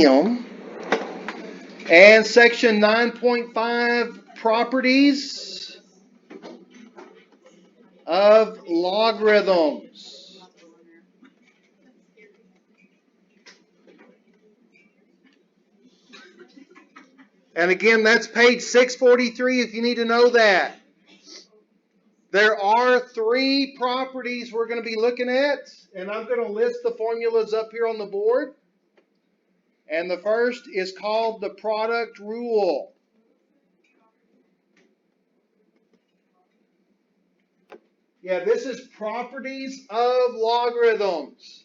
them. And section 9.5, properties of logarithms. And again, that's page 643 if you need to know that. There are 3 properties we're going to be looking at, and I'm going to list the formulas up here on the board. And the first is called the product rule. Yeah, this is properties of logarithms.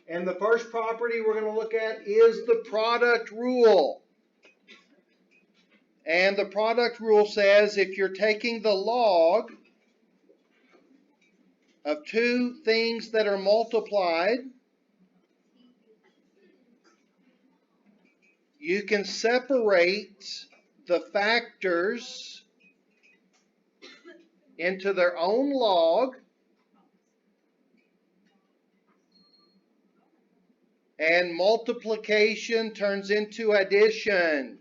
And the first property we're going to look at is the product rule. And the product rule says if you're taking the log of 2 things that are multiplied, you can separate the factors into their own log and multiplication turns into addition.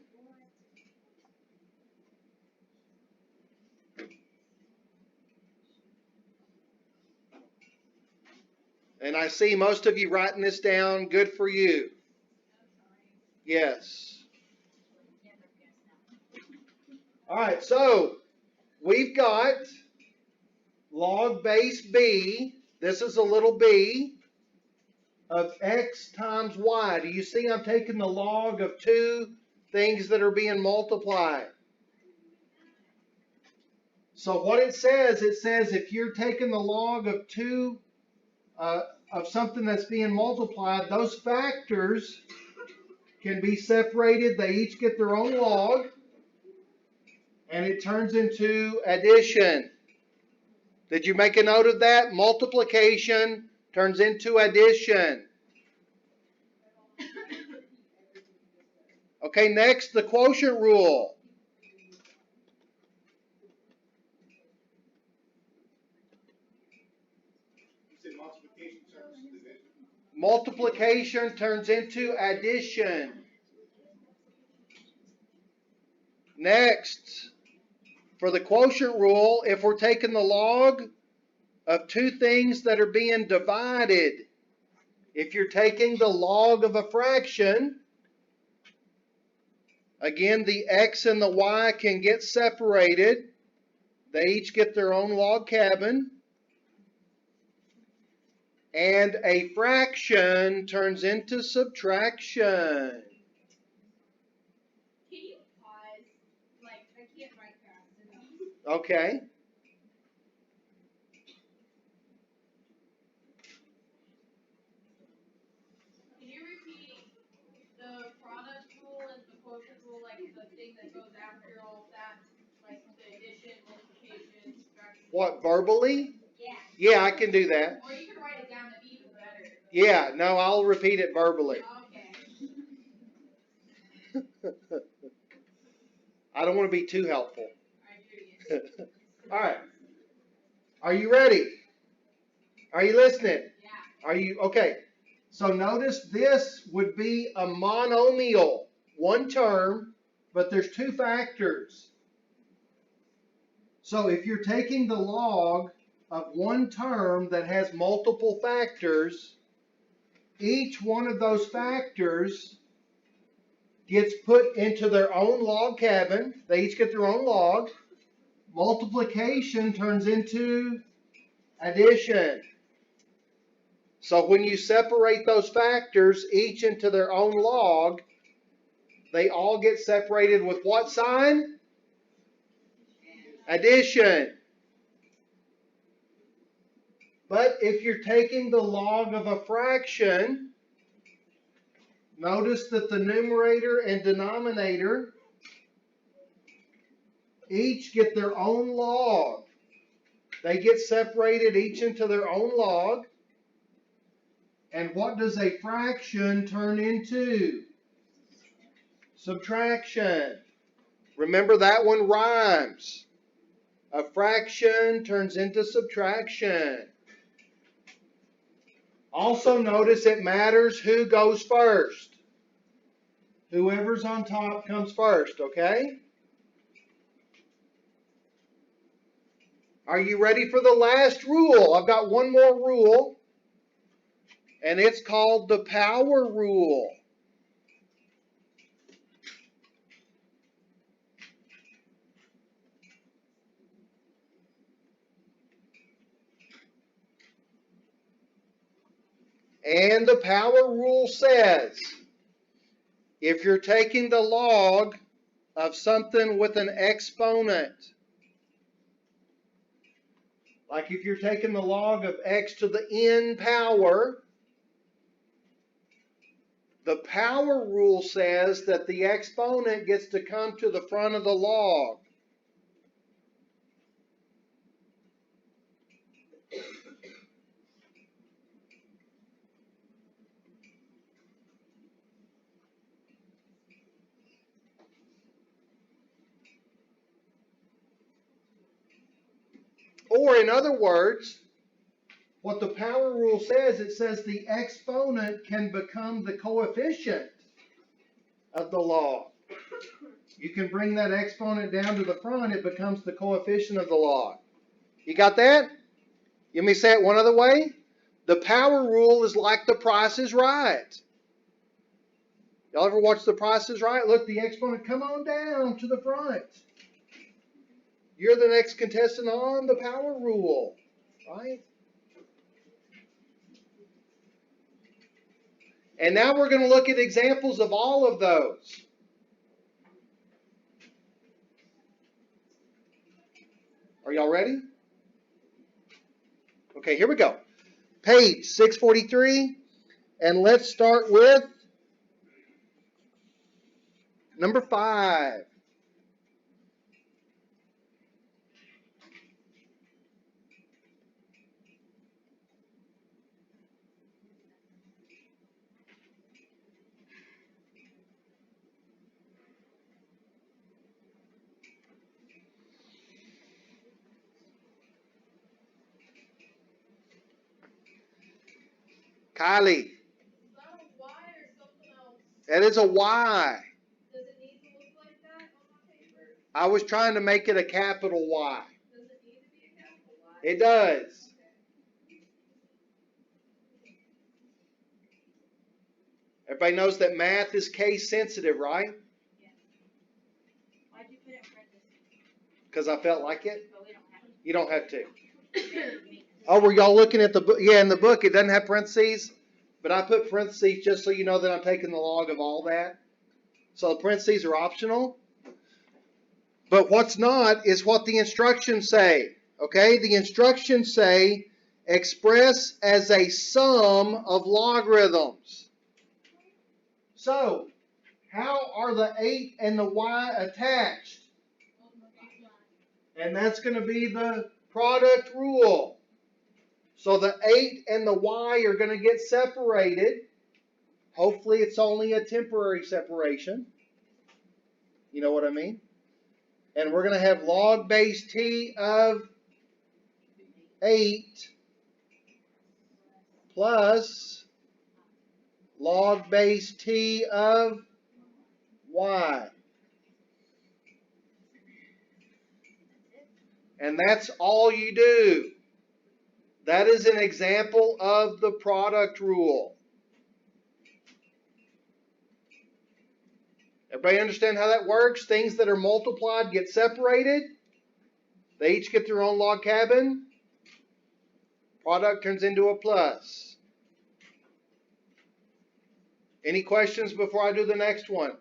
And I see most of you writing this down. Good for you. Yes. All right, so we've got log base b. This is a little b of x times y. Do you see I'm taking the log of 2 things that are being multiplied? So what it says if you're taking the log of 2 of something that's being multiplied, those factors can be separated. They each get their own log, and it turns into addition. Did you make a note of that? Multiplication turns into addition. Okay, next, the quotient rule. Multiplication turns into addition. Next, for the quotient rule, if we're taking the log of 2 things that are being divided, if you're taking the log of a fraction, again, the x and the y can get separated. They each get their own log cabin. And a fraction turns into subtraction. Can you pause? Like, I can't write fast enough. Okay. Can you repeat the product rule and the quotient rule, like the thing that goes after all of that? Like the addition, multiplication, subtraction? What, verbally? Yeah. Yeah, I can do that. Or you can write it down, that'd be even better. Yeah, no, I'll repeat it verbally. Okay. I don't want to be too helpful. I hear you. All right. Are you ready? Are you listening? Yeah. Are you okay? So notice this would be a monomial, 1 term, but there's 2 factors. So if you're taking the log of 1 term that has multiple factors, each one of those factors gets put into their own log cabin. They each get their own log. Multiplication turns into addition. So when you separate those factors each into their own log, they all get separated with what sign? Addition. But if you're taking the log of a fraction, notice that the numerator and denominator each get their own log. They get separated each into their own log. And what does a fraction turn into? Subtraction. Remember, that one rhymes. A fraction turns into subtraction. Also notice it matters who goes first. Whoever's on top comes first, okay? Are you ready for the last rule? I've got one more rule, and it's called the power rule. And the power rule says, if you're taking the log of something with an exponent, like if you're taking the log of x to the n power, the power rule says that the exponent gets to come to the front of the log. Or in other words, what the power rule says, it says the exponent can become the coefficient of the log. You can bring that exponent down to the front, it becomes the coefficient of the log. You got that? Let me say it one other way. The power rule is like The Price is Right. Y'all ever watch The Price is Right? Look, the exponent, come on down to the front. You're the next contestant on the power rule, right? And now we're going to look at examples of all of those. Are y'all ready? Okay, here we go. Page 643, and let's start with number 5. Kylie. Is that a Y or something else? That is a Y. Does it need to look like that on my paper? I was trying to make it a capital Y. Does it need to be a capital Y? It does. Okay. Everybody knows that math is case sensitive, right? Yeah. Why'd you put it in parentheses? Because I felt like it. But we don't have it. You don't have to. Oh, were y'all looking at the book? Yeah, in the book it doesn't have parentheses, but I put parentheses just so you know that I'm taking the log of all that. So the parentheses are optional. But what's not is what the instructions say. Okay, the instructions say express as a sum of logarithms. So, how are the 8 and the y attached? And that's going to be the product rule. So the 8 and the y are going to get separated. Hopefully it's only a temporary separation. You know what I mean? And we're going to have log base t of 8 plus log base t of y. And that's all you do. That is an example of the product rule. Everybody understand how that works? Things that are multiplied get separated. They each get their own log cabin. Product turns into a plus. Any questions before I do the next one?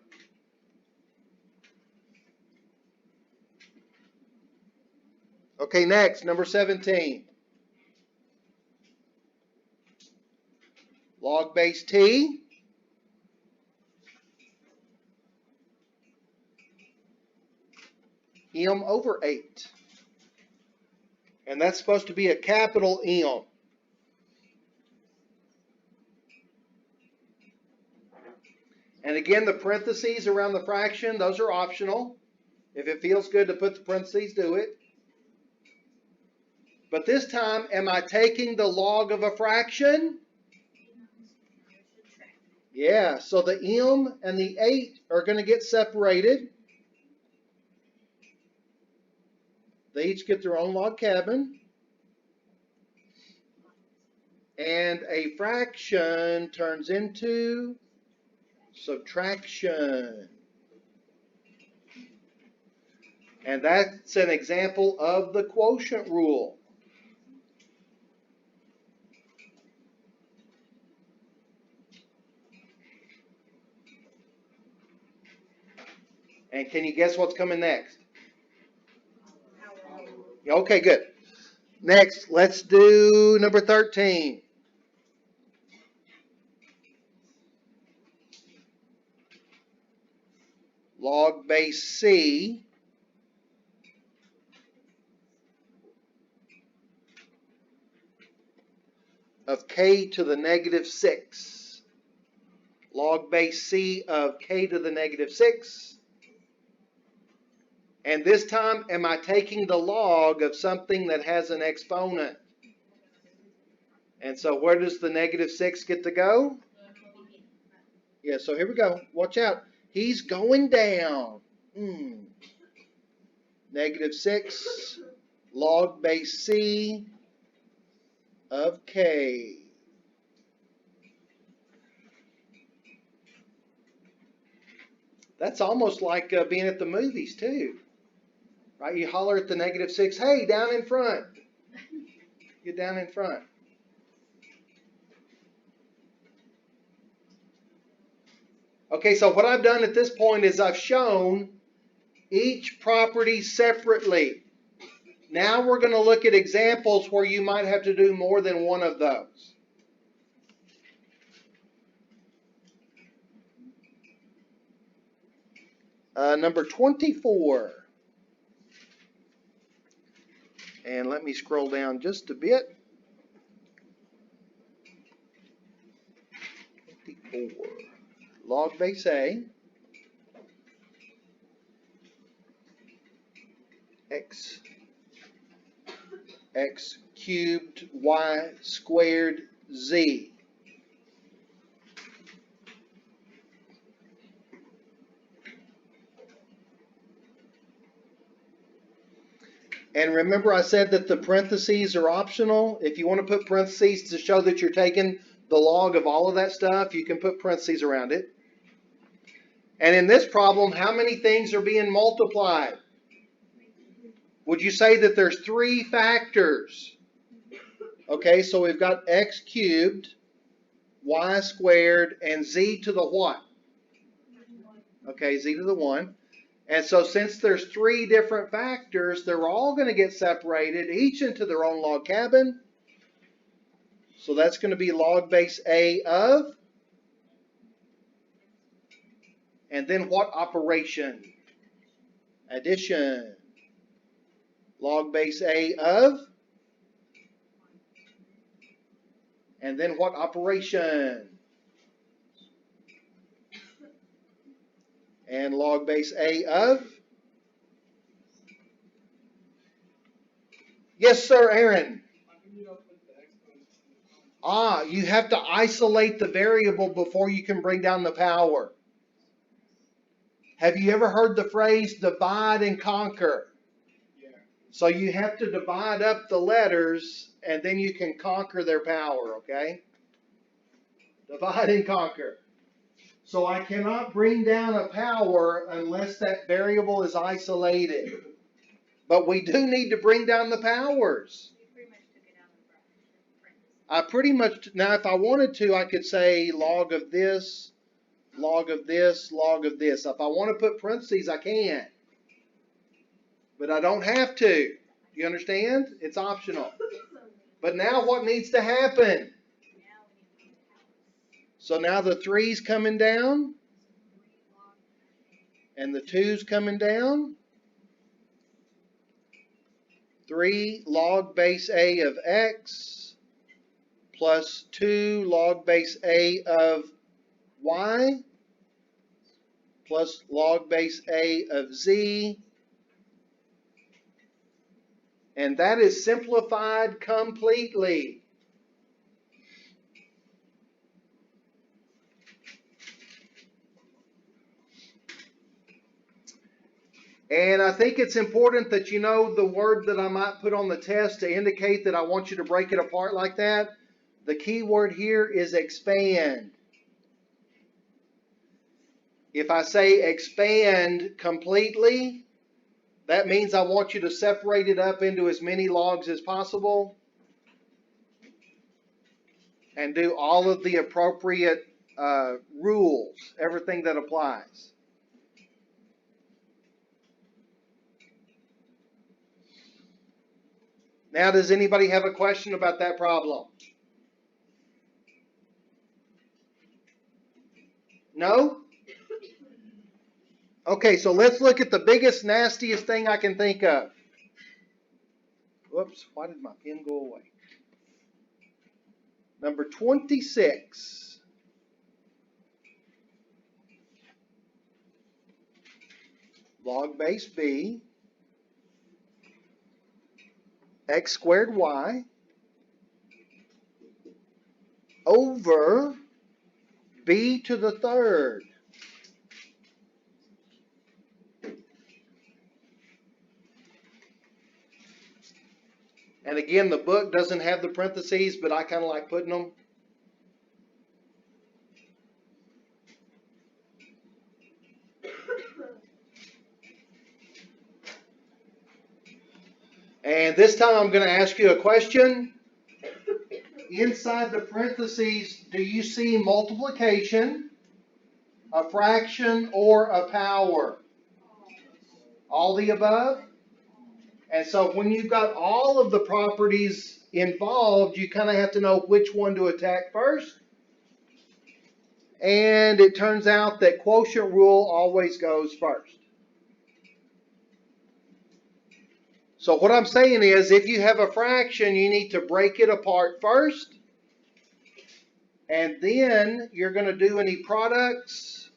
Okay, next, number 17. Log base t m over 8. And that's supposed to be a capital M. And again, the parentheses around the fraction, those are optional. If it feels good to put the parentheses, do it. But this time, am I taking the log of a fraction? Yeah, so the m and the 8 are going to get separated. They each get their own log cabin. And a fraction turns into subtraction. And that's an example of the quotient rule. And can you guess what's coming next? Okay, good. Next, let's do number 13. Log base C of k to the negative 6. Log base C of k to the negative 6. And this time, am I taking the log of something that has an exponent? And so where does the negative 6 get to go? Yeah, so here we go. Watch out. He's going down. Negative 6 log base C of k. That's almost like being at the movies too. Right? You holler at the negative 6, hey, down in front. Get down in front. Okay, so what I've done at this point is I've shown each property separately. Now we're going to look at examples where you might have to do more than one of those. Number 24. And let me scroll down just a bit. 24. Log base A. X cubed y squared z. And remember I said that the parentheses are optional. If you want to put parentheses to show that you're taking the log of all of that stuff, you can put parentheses around it. And in this problem, how many things are being multiplied? Would you say that there's 3 factors? Okay, so we've got x cubed, y squared, and z to the what? Okay, z to the 1. And so since there's 3 different factors, they're all going to get separated, each into their own log cabin. So that's going to be log base A of, and then what operation? Addition. Log base A of, and then what operation? And log base A of. Yes, sir, Aaron. You have to isolate the variable before you can bring down the power. Have you ever heard the phrase divide and conquer? Yeah. So you have to divide up the letters and then you can conquer their power, okay? Divide and conquer. So I cannot bring down a power unless that variable is isolated. But we do need to bring down the powers. I pretty much, now if I wanted to, I could say log of this, log of this, log of this. If I want to put parentheses, I can. But I don't have to. You understand? It's optional. But now what needs to happen? So now the 3's coming down. And the 2's coming down. 3 log base A of x plus 2 log base A of y plus log base A of z. And that is simplified completely. And I think it's important that you know the word that I might put on the test to indicate that I want you to break it apart like that. The key word here is expand. If I say expand completely, that means I want you to separate it up into as many logs as possible and do all of the appropriate rules, everything that applies. Now, does anybody have a question about that problem? No? Okay, so let's look at the biggest, nastiest thing I can think of. Whoops, why did my pen go away? Number 26. Log base b, x squared y, over b to the third. And again, the book doesn't have the parentheses, but I kind of like putting them. And this time I'm going to ask you a question. Inside the parentheses, do you see multiplication, a fraction, or a power? All the above? And so when you've got all of the properties involved, you kind of have to know which one to attack first. And it turns out that quotient rule always goes first. So what I'm saying is, if you have a fraction, you need to break it apart first. And then you're going to do any products.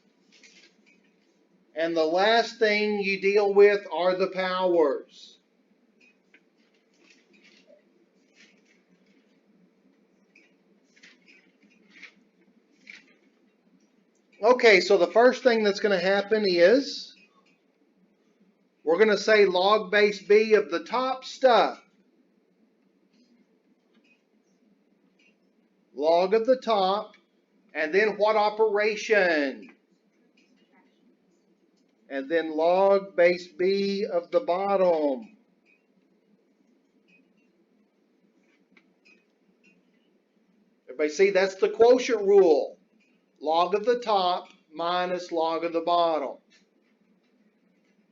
And the last thing you deal with are the powers. Okay, so the first thing that's going to happen is we're going to say log base b of the top stuff. Log of the top, and then what operation? And then log base b of the bottom. Everybody see, that's the quotient rule. Log of the top minus log of the bottom.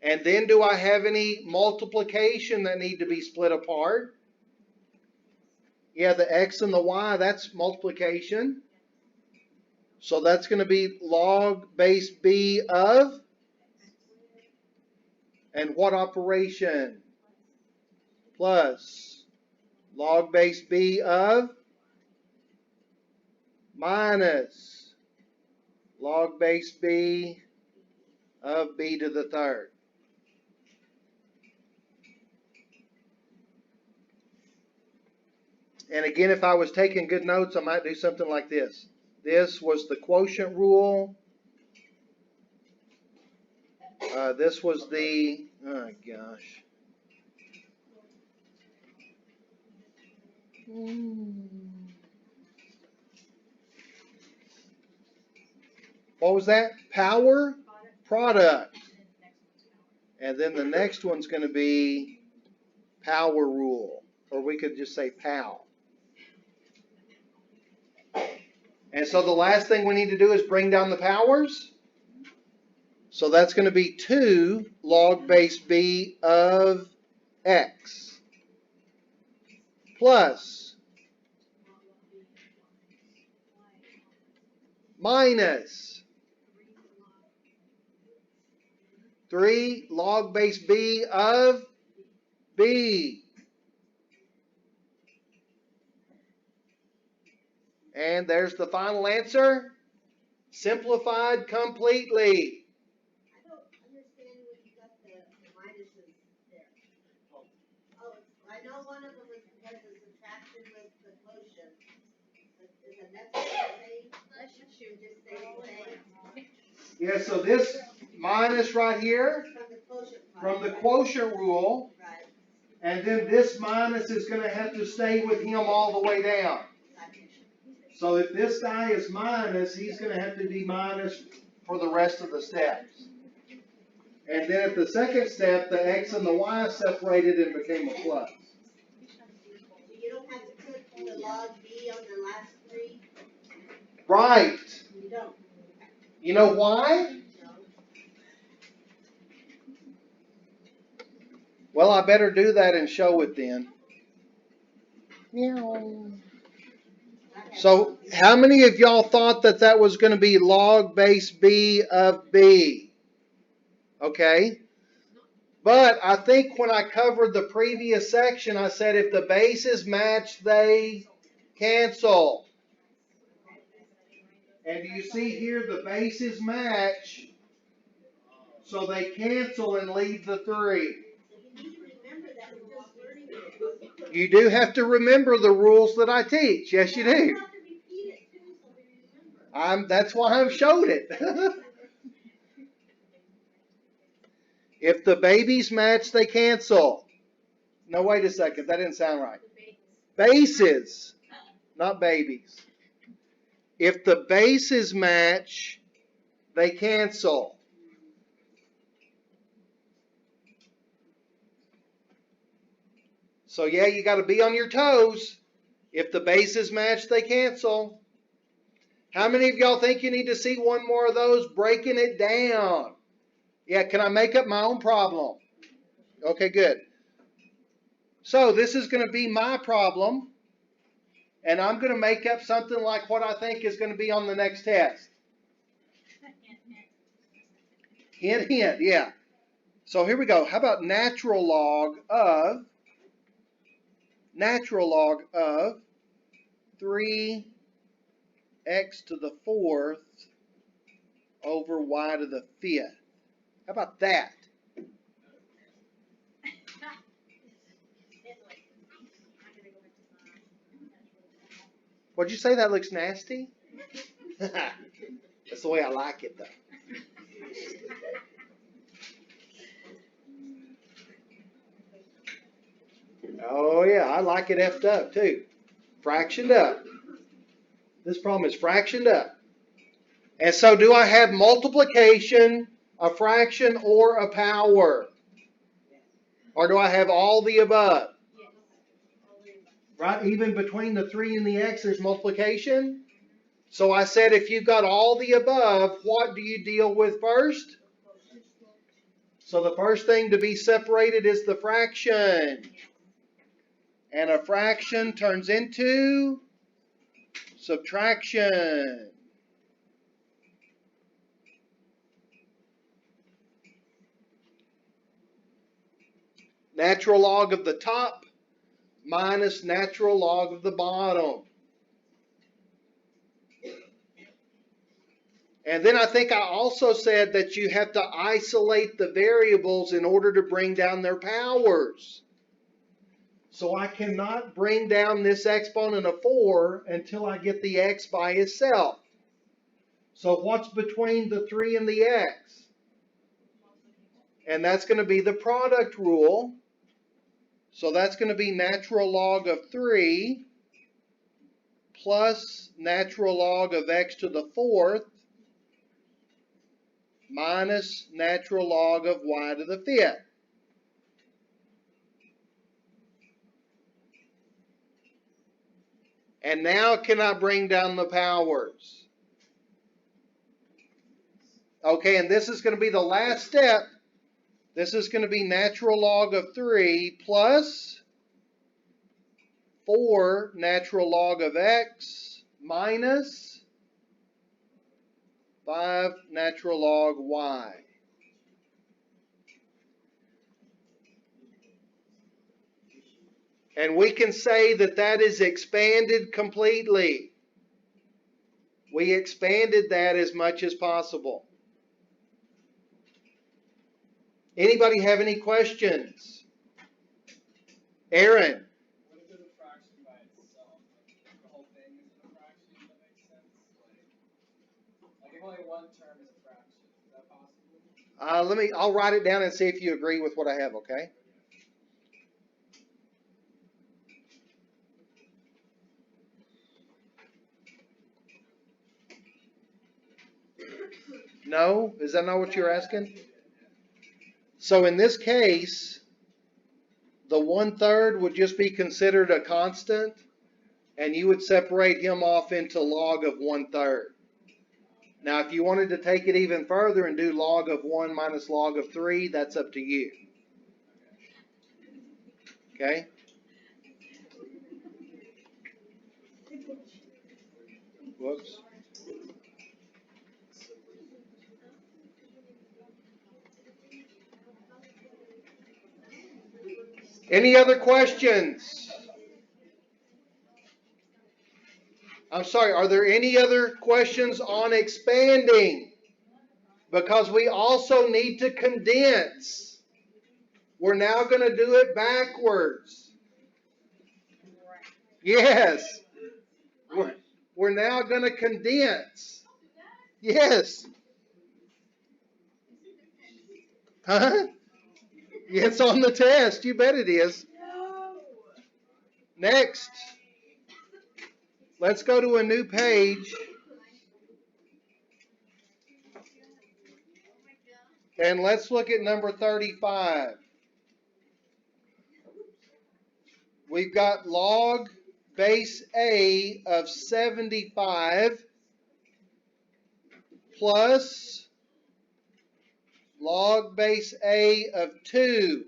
And then do I have any multiplication that need to be split apart? Yeah, the x and the y, that's multiplication. So that's going to be log base b of, and what operation? Plus log base b of minus log base b of b to the third. And again, if I was taking good notes, I might do something like this. This was the quotient rule. This was the, oh gosh. What was that? Power? Product. And then the next one's going to be power rule. Or we could just say POW. And so the last thing we need to do is bring down the powers. So that's going to be 2 log base b of x plus minus 3 log base b of b. And there's the final answer. Simplified completely. I don't understand when you got the minuses there. Oh, I know one of them was because the subtraction was the quotient. But is the next one the same? That should just say the same. Yeah, so this minus right here, From the quotient part. from the quotient rule. Right. And then this minus is going to have to stay with him all the way down. So if this guy is minus, he's going to have to be minus for the rest of the steps. And then at the second step, the x and the y separated and became a plus. You don't have to put the log b on the last three? Right. You don't? You know why? No. Well, I better do that and show it then. Meow. So, how many of y'all thought that that was going to be log base b of b? Okay. But I think when I covered the previous section, I said if the bases match, they cancel. And do you see here the bases match, so they cancel and leave the 3. You need to remember that we're just learning it. You do have to remember the rules that I teach. Yes, you do. You have to repeat it too, so we remember. That's why I've showed it. If the babies match, they cancel. No, wait a second. That didn't sound right. Bases, not babies. If the bases match, they cancel. So yeah, you got to be on your toes. If the bases match, they cancel. How many of y'all think you need to see one more of those breaking it down? Yeah, can I make up my own problem? Okay, good. So this is going to be my problem. And I'm going to make up something like what I think is going to be on the next test. Hint, hint, yeah. So here we go. How about natural log of 3x to the 4th over y to the 5th. How about that? What'd you say? That looks nasty? That's the way I like it, though. Oh, yeah, I like it effed up, too. Fractioned up. This problem is fractioned up. And so do I have multiplication, a fraction, or a power? Or do I have all the above? Right? Even between the 3 and the x, there's multiplication. So I said if you've got all the above, what do you deal with first? So the first thing to be separated is the fraction. And a fraction turns into subtraction. Natural log of the top minus natural log of the bottom. And then I think I also said that you have to isolate the variables in order to bring down their powers. So I cannot bring down this exponent of 4 until I get the x by itself. So what's between the 3 and the x? And that's going to be the product rule. So that's going to be natural log of 3 plus natural log of x to the 4th minus natural log of y to the 5th. And now can I bring down the powers? Okay, and this is going to be the last step. This is going to be natural log of 3 plus 4 natural log of x minus 5 natural log y. And we can say that that is expanded completely. We expanded that as much as possible. Anybody have any questions? Aaron? What if there's a fraction by itself? Like the whole thing is a fraction, that makes sense? Like if only one term is a fraction, is that possible? I'll write it down and see if you agree with what I have, okay? No? Is that not what you're asking? So in this case, the 1/3 would just be considered a constant, and you would separate him off into log of 1/3. Now, if you wanted to take it even further and do log of 1 minus log of 3, that's up to you. Okay? Whoops. Any other questions? I'm sorry, are there any other questions on expanding? Because we also need to condense. We're now going to do it backwards. Yes. We're now going to condense. Yes. Huh? It's on the test. You bet it is. Next. Let's go to a new page. And let's look at number 35. We've got log base A of 75 plus log base A of 2.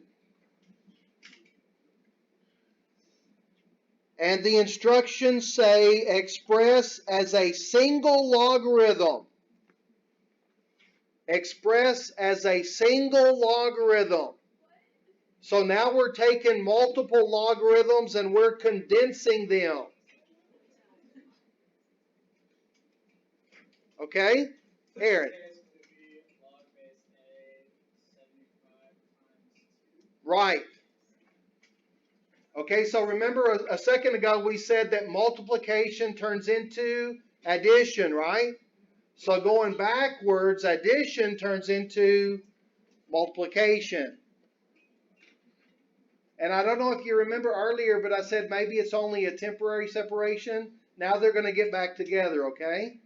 And the instructions say express as a single logarithm. Express as a single logarithm. So now we're taking multiple logarithms and we're condensing them. Okay? Aaron. Right. Okay, so remember a second ago we said that multiplication turns into addition, right? So going backwards, addition turns into multiplication. And I don't know if you remember earlier, but I said maybe it's only a temporary separation. Now they're going to get back together, okay?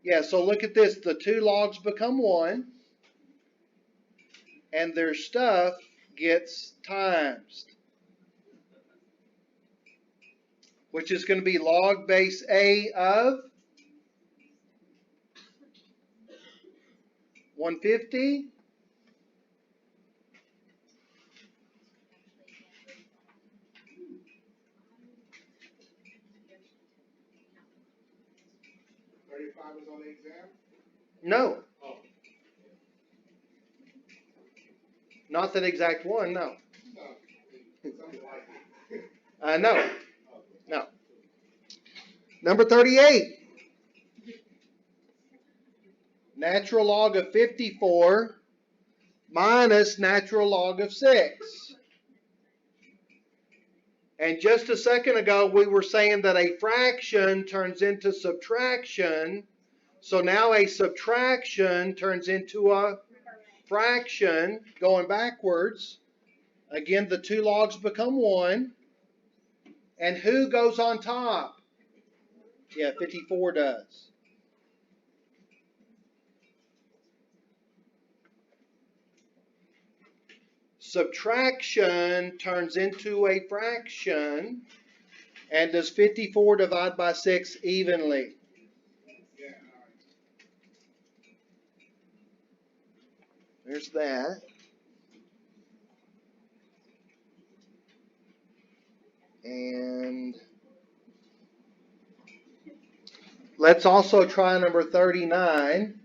Yeah, so look at this. The two logs become one, and their stuff gets times, which is going to be log base A of 150 35 was on the exam? No, Oh. not that exact one, no. No. Something like it. No, no. Number 38. Natural log of 54 minus natural log of 6. And just a second ago, we were saying that a fraction turns into subtraction. So now a subtraction turns into a fraction, going backwards. Again, the two logs become one. And who goes on top? Yeah, 54 does. Subtraction turns into a fraction. And does 54 divide by 6 evenly? Yeah. There's that. And let's also try number 39.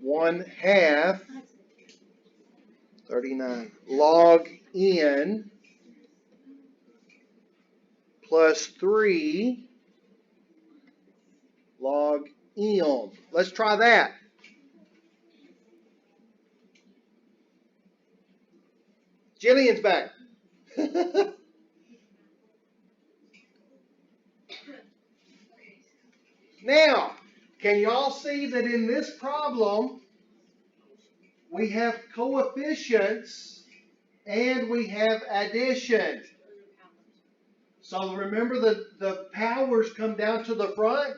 1/2 39 log n plus 3 log m. Let's try that. Jillian's back. Now, Can y'all see that in this problem, we have coefficients and we have addition? So remember the powers come down to the front.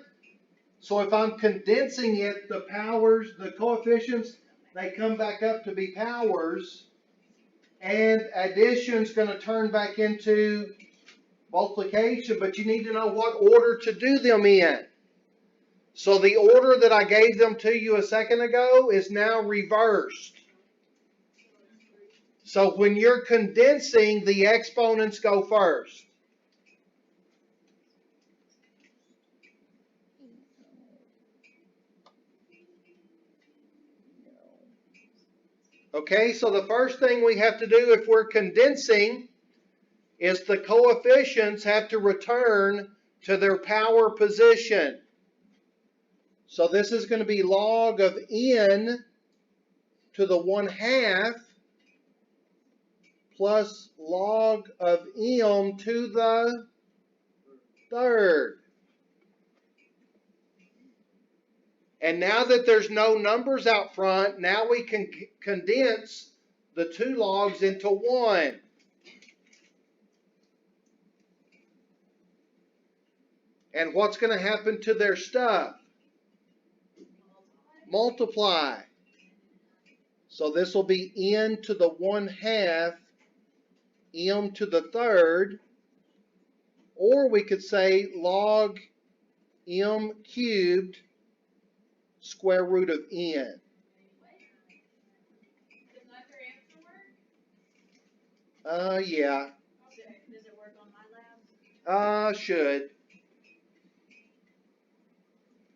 So if I'm condensing it, the powers, the coefficients, they come back up to be powers. And addition's going to turn back into multiplication, but you need to know what order to do them in. So the order that I gave them to you a second ago is now reversed. So when you're condensing, the exponents go first. Okay, so the first thing we have to do if we're condensing is the coefficients have to return to their power position. So this is going to be log of n to the 1/2 plus log of m to the third. And now that there's no numbers out front, now we can condense the two logs into one. And what's going to happen to their stuff? Multiply. So this will be n to the 1/2 m to the third. Or we could say log m cubed square root of n. Does that your answer work? Yeah. Okay. Does it work on my lab? Should.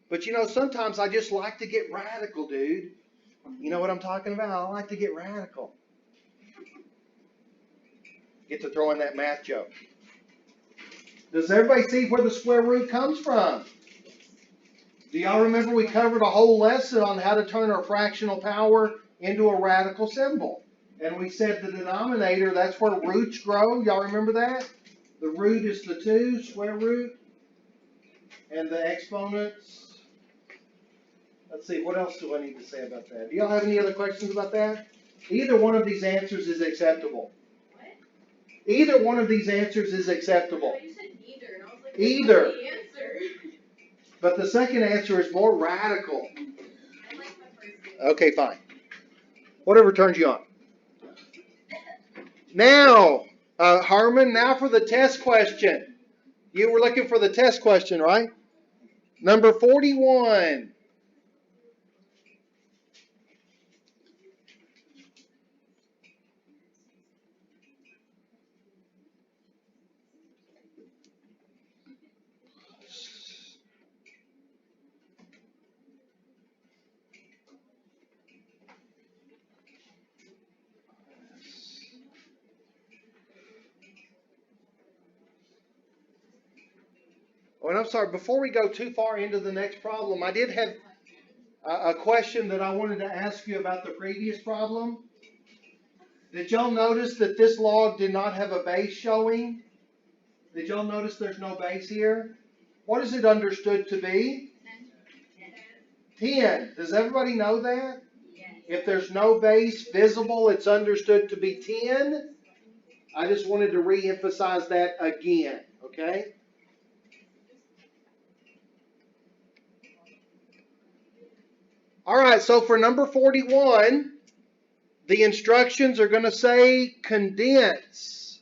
But you know, sometimes I just like to get radical, dude. You know what I'm talking about? I like to get radical. Get to throw in that math joke. Does everybody see where the square root comes from? Do y'all remember we covered a whole lesson on how to turn our fractional power into a radical symbol? And we said the denominator, that's where roots grow. Y'all remember that? The root is the 2, square root. And the exponents. Let's see, what else do I need to say about that? Do y'all have any other questions about that? Either one of these answers is acceptable. What? Either one of these answers is acceptable. You said neither, and I was like, Either. what's the answer? But the second answer is more radical. I like the first one. Okay, fine. Whatever turns you on. Now, Harmon, now for the test question. You were looking for the test question, right? Number 41. Oh, and I'm sorry, before we go too far into the next problem, I did have a question that I wanted to ask you about the previous problem. Did y'all notice that this log did not have a base showing? Did y'all notice there's no base here? What is it understood to be? 10. Does everybody know that? If there's no base visible, it's understood to be 10. I just wanted to re-emphasize that again, okay? All right, so for number 41, the instructions are going to say condense.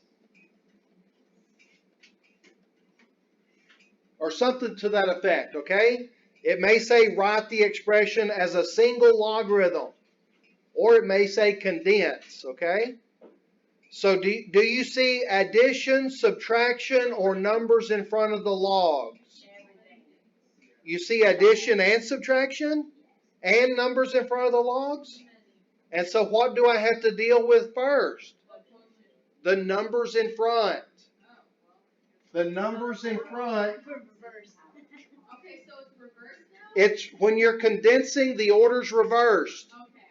Or something to that effect, okay? It may say write the expression as a single logarithm. Or it may say condense, okay? So do you see addition, subtraction, or numbers in front of the logs? Everything. You see addition and subtraction? And numbers in front of the logs? And so what do I have to deal with first? The numbers in front. The numbers in front. Okay, so it's reversed now? It's when you're condensing, the order's reversed. Okay.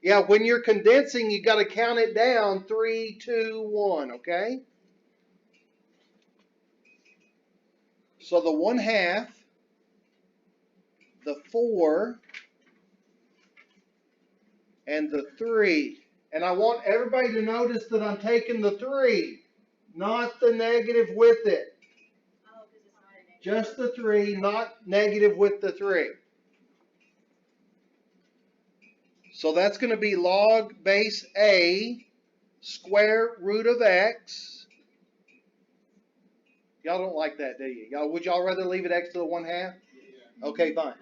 Yeah, when you're condensing, you got to count it down 3, 2, 1, okay? So the 1/2 the 4 and the 3. And I want everybody to notice that I'm taking the 3, not the negative with it. Oh, because it's not a negative. Just the 3, not negative with the 3. So that's going to be log base A square root of x. Y'all don't like that, do you? Would y'all rather leave it x to the 1/2? Yeah. Okay, fine.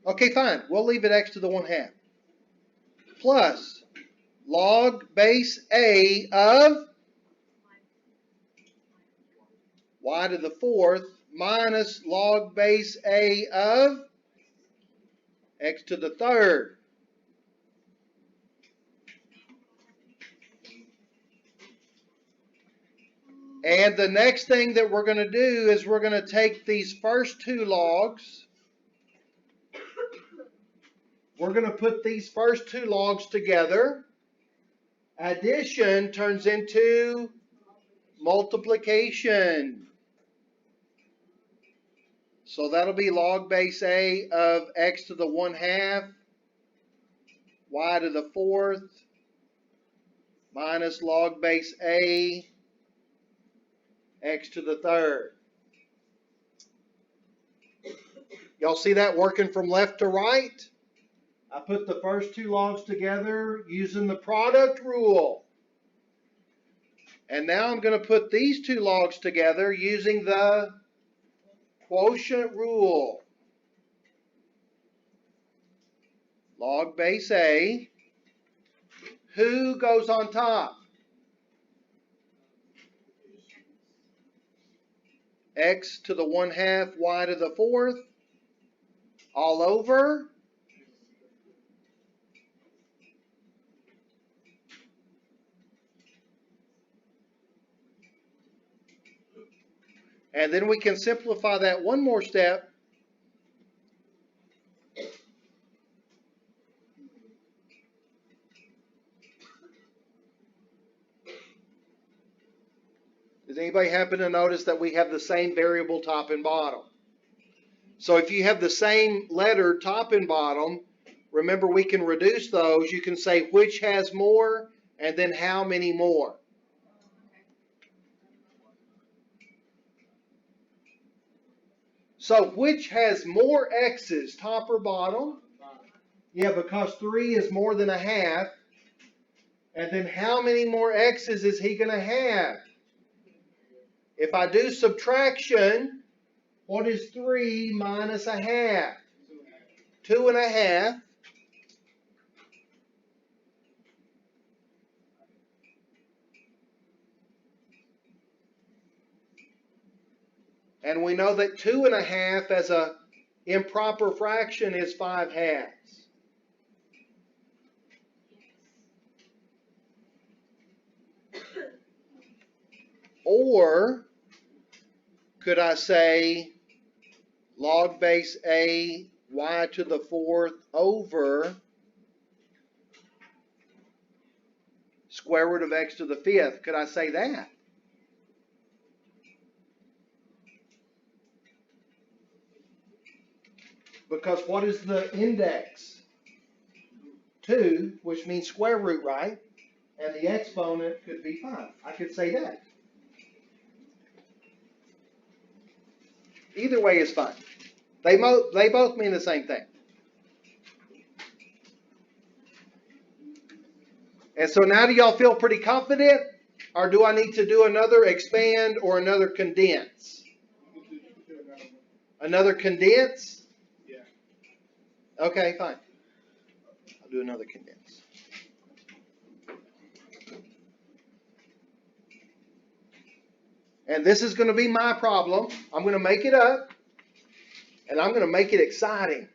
Okay, fine. We'll leave it x to the 1/2. Plus log base A of y to the 4th minus log base A of x to the 3rd. And the next thing that we're going to do is we're going to take these first 2 logs. We're going to put these first 2 logs together. Addition turns into multiplication. So that'll be log base A of x to the 1/2 y to the 4th minus log base A x to the 3rd. Y'all see that working from left to right? I put the first 2 logs together using the product rule. And now I'm going to put these 2 logs together using the quotient rule. Log base A. Who goes on top? X to the 1/2 y to the 4th all over and then we can simplify that one more step. Does anybody happen to notice that we have the same variable top and bottom? So if you have the same letter top and bottom, remember we can reduce those. You can say which has more and then how many more. So which has more x's, top or bottom? Yeah, because 3 is more than 1/2. And then how many more x's is he going to have? If I do subtraction, what is 3 minus 1/2? 2.5. And we know that 2.5 as a improper fraction is 5/2. Or could I say log base A y to the 4th over square root of x to the 5th? Could I say that? Because what is the index? 2, which means square root, right? And the exponent could be 5. I could say that. Either way is fine. They both mean the same thing. And so now do y'all feel pretty confident? Or do I need to do another expand or another condense? Another condense? Yeah. Okay, fine. I'll do another condense. And this is going to be my problem. I'm going to make it up. And I'm going to make it exciting.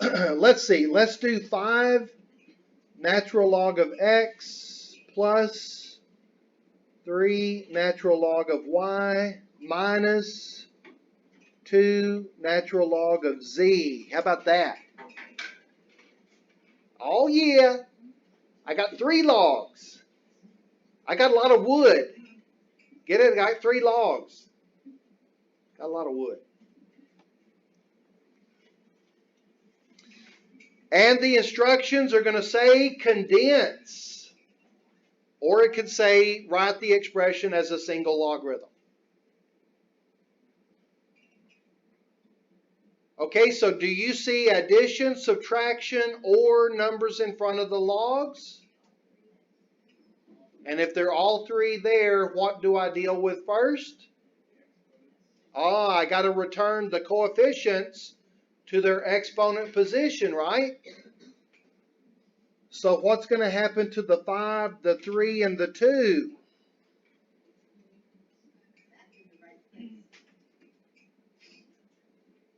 Let's see. Let's do 5 natural log of x plus 3 natural log of y minus 2 natural log of z. How about that? Oh yeah, I got 3 logs. I got a lot of wood. Get it? I got 3 logs. Got a lot of wood. And the instructions are going to say condense. Or it could say write the expression as a single logarithm. Okay, so do you see addition, subtraction, or numbers in front of the logs? And if they're all 3 there, what do I deal with first? I got to return the coefficients to their exponent position, right? So what's going to happen to the 5, the 3, and the 2?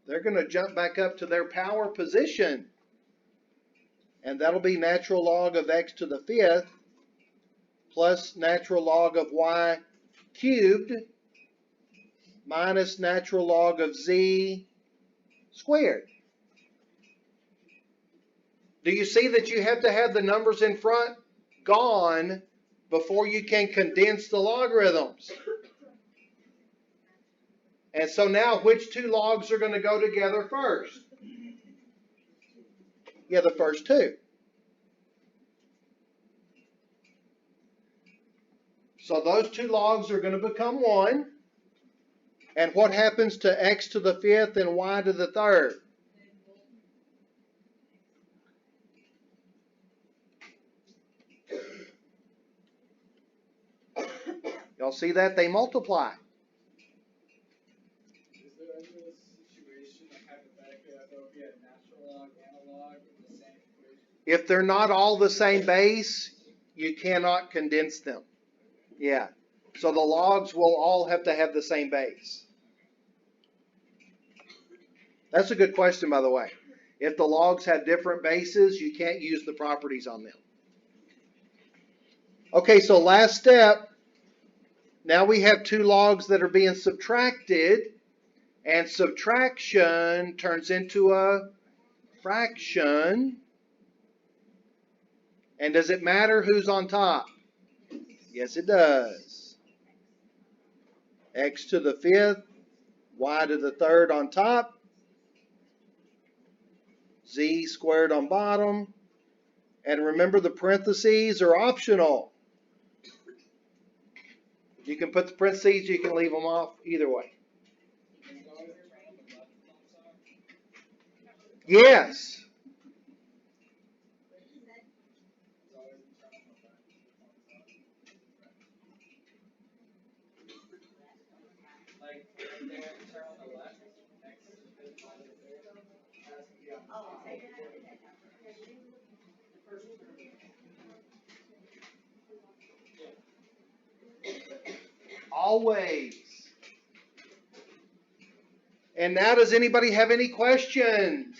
They're going to jump back up to their power position. And that'll be natural log of x to the 5th plus natural log of y cubed minus natural log of z squared. Do you see that you have to have the numbers in front gone before you can condense the logarithms? And so now which 2 logs are going to go together first? Yeah, the first 2. So those 2 logs are going to become 1. And what happens to x to the 5th and y to the 3rd? Y'all see that? They multiply. Is there ever a situation, like hypothetically, that there would be a natural log and a log in the same equation? If they're not all the same base, you cannot condense them. Yeah. So the logs will all have to have the same base. That's a good question, by the way. If the logs have different bases, you can't use the properties on them. Okay, so last step. Now we have 2 logs that are being subtracted, and subtraction turns into a fraction. And does it matter who's on top? Yes, it does. X to the 5th, y to the 3rd on top, z squared on bottom. And remember, the parentheses are optional. You can put the parentheses, you can leave them off, either way. Is it always return on the left side? Yes. It's always return on the left side. Like, if they return on the left, x is the fifth, y is the third, it has to be on the top. Always. And now, does anybody have any questions?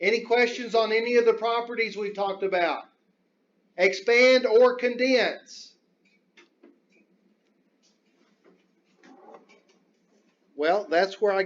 Any questions on any of the properties we talked about? Expand or condense? Well, that's where I